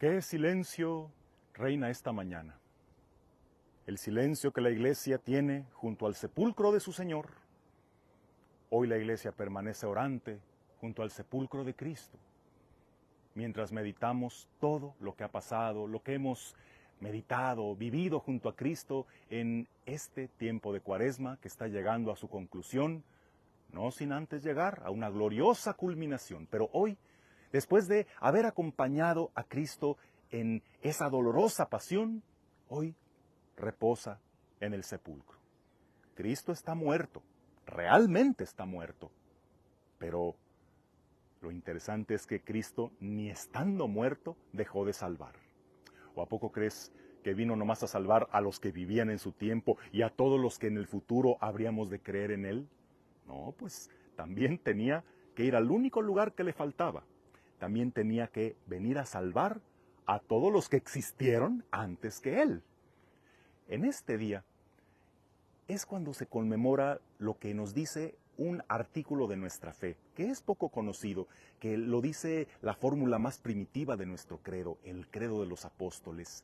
¿Qué silencio reina esta mañana? El silencio que la iglesia tiene junto al sepulcro de su Señor. Hoy la iglesia permanece orante junto al sepulcro de Cristo, mientras meditamos todo lo que ha pasado, lo que hemos meditado, vivido junto a Cristo en este tiempo de Cuaresma que está llegando a su conclusión, no sin antes llegar a una gloriosa culminación. Pero hoy, después de haber acompañado a Cristo en esa dolorosa pasión, hoy reposa en el sepulcro. Cristo está muerto, realmente está muerto, pero lo interesante es que Cristo, ni estando muerto, dejó de salvar. ¿O a poco crees que vino nomás a salvar a los que vivían en su tiempo y a todos los que en el futuro habríamos de creer en Él? No, pues también tenía que ir al único lugar que le faltaba. También tenía que venir a salvar a todos los que existieron antes que Él. En este día es cuando se conmemora lo que nos dice un artículo de nuestra fe, que es poco conocido, que lo dice la fórmula más primitiva de nuestro credo, el credo de los apóstoles,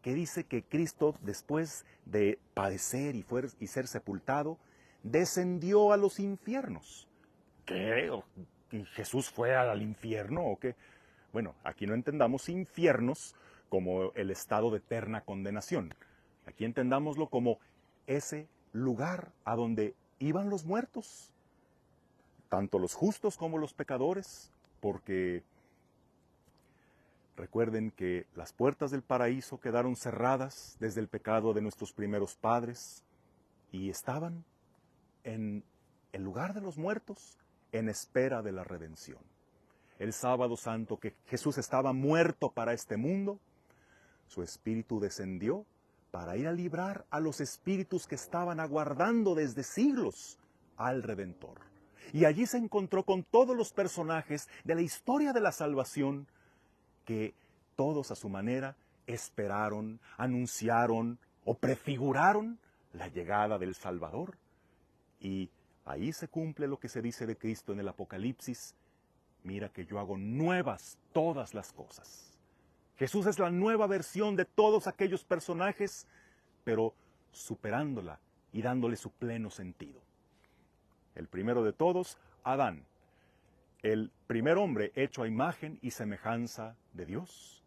que dice que Cristo, después de padecer y ser sepultado, descendió a los infiernos. ¿Qué? ¿Jesús fue al infierno o qué? Bueno, aquí no entendamos infiernos como el estado de eterna condenación. Aquí entendámoslo como ese lugar a donde iban los muertos, tanto los justos como los pecadores, porque recuerden que las puertas del paraíso quedaron cerradas desde el pecado de nuestros primeros padres y estaban en el lugar de los muertos en espera de la redención. El sábado santo que Jesús estaba muerto para este mundo, su espíritu descendió para ir a librar a los espíritus que estaban aguardando desde siglos al Redentor. Y allí se encontró con todos los personajes de la historia de la salvación que todos a su manera esperaron, anunciaron o prefiguraron la llegada del Salvador. Y ahí se cumple lo que se dice de Cristo en el Apocalipsis: mira que yo hago nuevas todas las cosas. Jesús es la nueva versión de todos aquellos personajes, pero superándola y dándole su pleno sentido. El primero de todos, Adán, el primer hombre hecho a imagen y semejanza de Dios,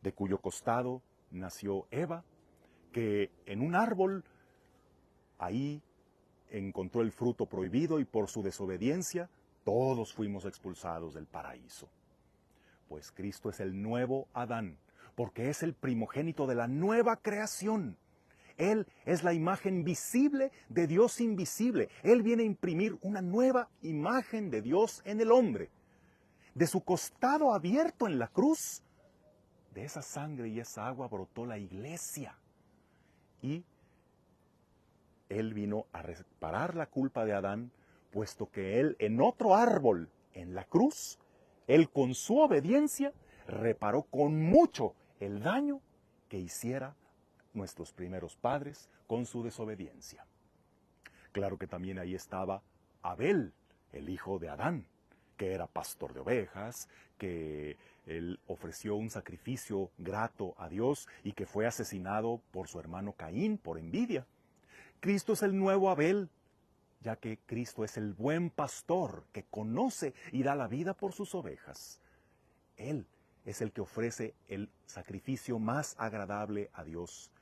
de cuyo costado nació Eva, que en un árbol ahí encontró el fruto prohibido y por su desobediencia todos fuimos expulsados del paraíso. Pues Cristo es el nuevo Adán, porque es el primogénito de la nueva creación. Él es la imagen visible de Dios invisible. Él viene a imprimir una nueva imagen de Dios en el hombre. De su costado abierto en la cruz, de esa sangre y esa agua brotó la iglesia. Y Él vino a reparar la culpa de Adán, puesto que Él en otro árbol, en la cruz, Él con su obediencia reparó con mucho el daño que hiciera nuestros primeros padres con su desobediencia. Claro que también ahí estaba Abel, el hijo de Adán, que era pastor de ovejas, que él ofreció un sacrificio grato a Dios y que fue asesinado por su hermano Caín por envidia. Cristo es el nuevo Abel, ya que Cristo es el buen pastor que conoce y da la vida por sus ovejas. Él es el que ofrece el sacrificio más agradable a Dios.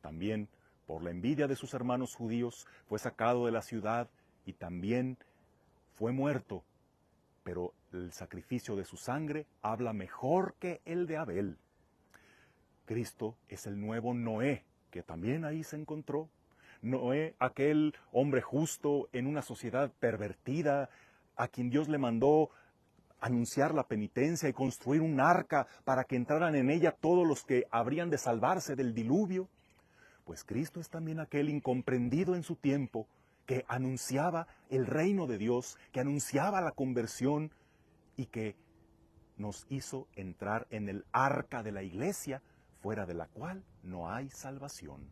También, por la envidia de sus hermanos judíos, fue sacado de la ciudad y también fue muerto. Pero el sacrificio de su sangre habla mejor que el de Abel. Cristo es el nuevo Noé, que también ahí se encontró. Noé, aquel hombre justo en una sociedad pervertida, a quien Dios le mandó anunciar la penitencia y construir un arca para que entraran en ella todos los que habrían de salvarse del diluvio. Pues Cristo es también aquel incomprendido en su tiempo que anunciaba el reino de Dios, que anunciaba la conversión y que nos hizo entrar en el arca de la iglesia, fuera de la cual no hay salvación.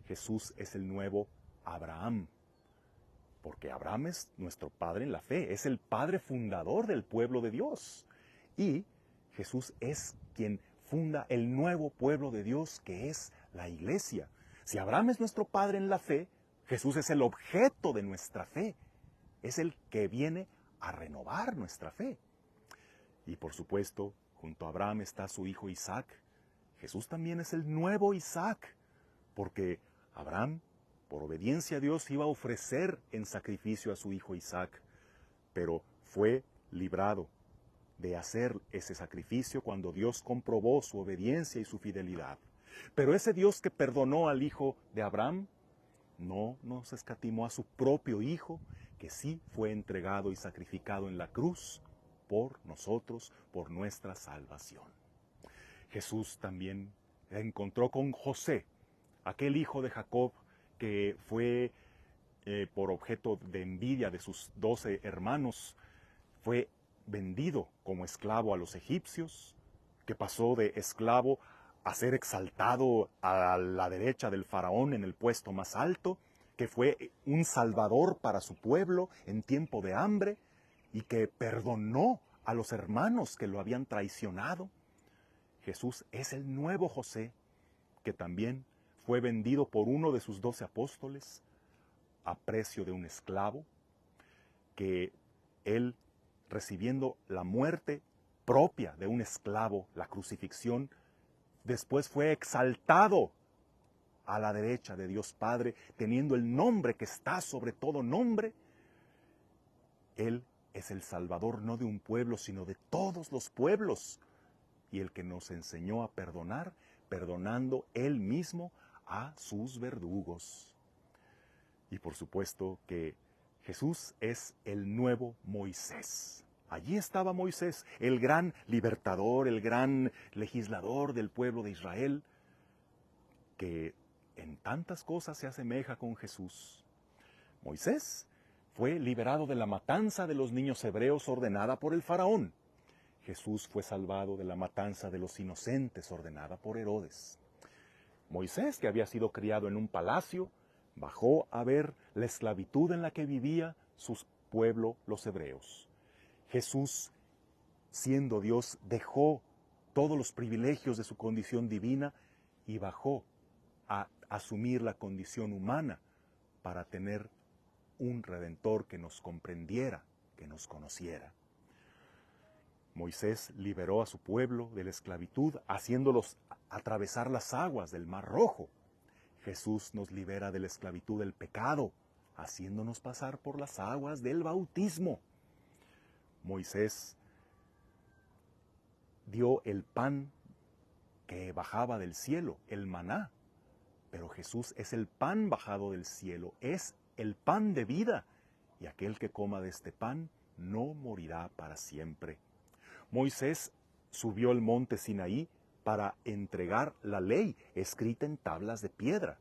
Jesús es el nuevo Abraham, porque Abraham es nuestro padre en la fe, es el padre fundador del pueblo de Dios. Y Jesús es quien funda el nuevo pueblo de Dios, que es la iglesia. Si Abraham es nuestro padre en la fe, Jesús es el objeto de nuestra fe. Es el que viene a renovar nuestra fe. Y por supuesto, junto a Abraham está su hijo Isaac. Jesús también es el nuevo Isaac, porque Abraham, por obediencia a Dios, iba a ofrecer en sacrificio a su hijo Isaac, pero fue librado de hacer ese sacrificio cuando Dios comprobó su obediencia y su fidelidad. Pero ese Dios que perdonó al hijo de Abraham, no nos escatimó a su propio hijo, que sí fue entregado y sacrificado en la cruz por nosotros, por nuestra salvación. Jesús también encontró con José, aquel hijo de Jacob que fue por objeto de envidia de sus 12 hermanos, fue vendido como esclavo a los egipcios, que pasó de esclavo a ser exaltado a la derecha del faraón en el puesto más alto, que fue un salvador para su pueblo en tiempo de hambre y que perdonó a los hermanos que lo habían traicionado. Jesús es el nuevo José, que también fue vendido por uno de sus 12 apóstoles a precio de un esclavo, que él, recibiendo la muerte propia de un esclavo, la crucifixión, después fue exaltado a la derecha de Dios Padre, teniendo el nombre que está sobre todo nombre. Él es el Salvador no de un pueblo, sino de todos los pueblos, y el que nos enseñó a perdonar, perdonando Él mismo a sus verdugos. Y por supuesto que Jesús es el nuevo Moisés. Allí estaba Moisés, el gran libertador, el gran legislador del pueblo de Israel, que en tantas cosas se asemeja con Jesús. Moisés fue liberado de la matanza de los niños hebreos ordenada por el faraón. Jesús fue salvado de la matanza de los inocentes ordenada por Herodes. Moisés, que había sido criado en un palacio, bajó a ver la esclavitud en la que vivía su pueblo, los hebreos. Jesús, siendo Dios, dejó todos los privilegios de su condición divina y bajó a asumir la condición humana para tener un Redentor que nos comprendiera, que nos conociera. Moisés liberó a su pueblo de la esclavitud, haciéndolos atravesar las aguas del Mar Rojo. Jesús nos libera de la esclavitud del pecado, haciéndonos pasar por las aguas del bautismo. Moisés dio el pan que bajaba del cielo, el maná, pero Jesús es el pan bajado del cielo, es el pan de vida, y aquel que coma de este pan no morirá para siempre. Moisés subió al monte Sinaí para entregar la ley escrita en tablas de piedra.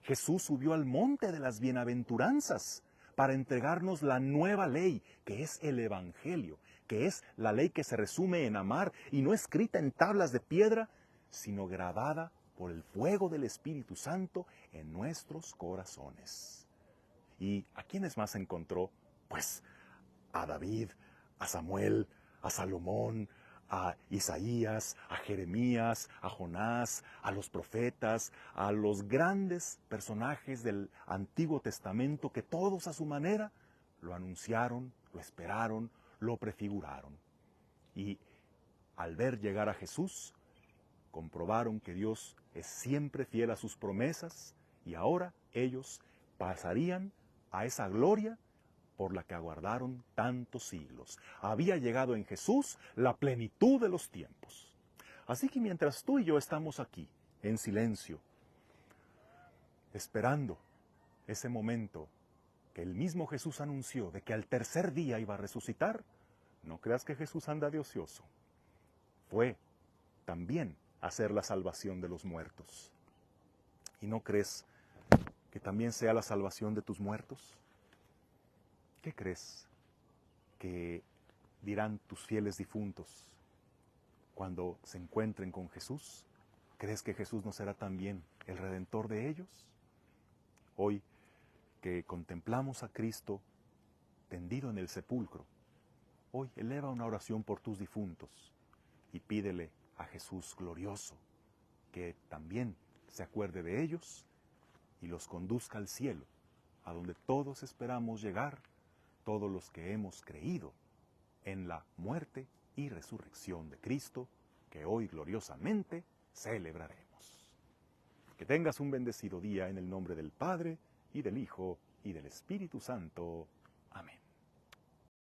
Jesús subió al monte de las bienaventuranzas para entregarnos la nueva ley, que es el Evangelio, que es la ley que se resume en amar y no escrita en tablas de piedra, sino grabada por el fuego del Espíritu Santo en nuestros corazones. ¿Y a quiénes más encontró? Pues a David, a Samuel, a Salomón, a Isaías, a Jeremías, a Jonás, a los profetas, a los grandes personajes del Antiguo Testamento que todos a su manera lo anunciaron, lo esperaron, lo prefiguraron. Y al ver llegar a Jesús, comprobaron que Dios es siempre fiel a sus promesas y ahora ellos pasarían a esa gloria por la que aguardaron tantos siglos. Había llegado en Jesús la plenitud de los tiempos. Así que mientras tú y yo estamos aquí, en silencio, esperando ese momento que el mismo Jesús anunció de que al tercer día iba a resucitar, no creas que Jesús anda de ocioso. Fue también a hacer la salvación de los muertos. ¿Y no crees que también sea la salvación de tus muertos? ¿Qué crees que dirán tus fieles difuntos cuando se encuentren con Jesús? ¿Crees que Jesús no será también el Redentor de ellos? Hoy que contemplamos a Cristo tendido en el sepulcro, hoy eleva una oración por tus difuntos y pídele a Jesús glorioso que también se acuerde de ellos y los conduzca al cielo, a donde todos esperamos llegar, todos los que hemos creído en la muerte y resurrección de Cristo, que hoy gloriosamente celebraremos. Que tengas un bendecido día en el nombre del Padre, y del Hijo, y del Espíritu Santo. Amén.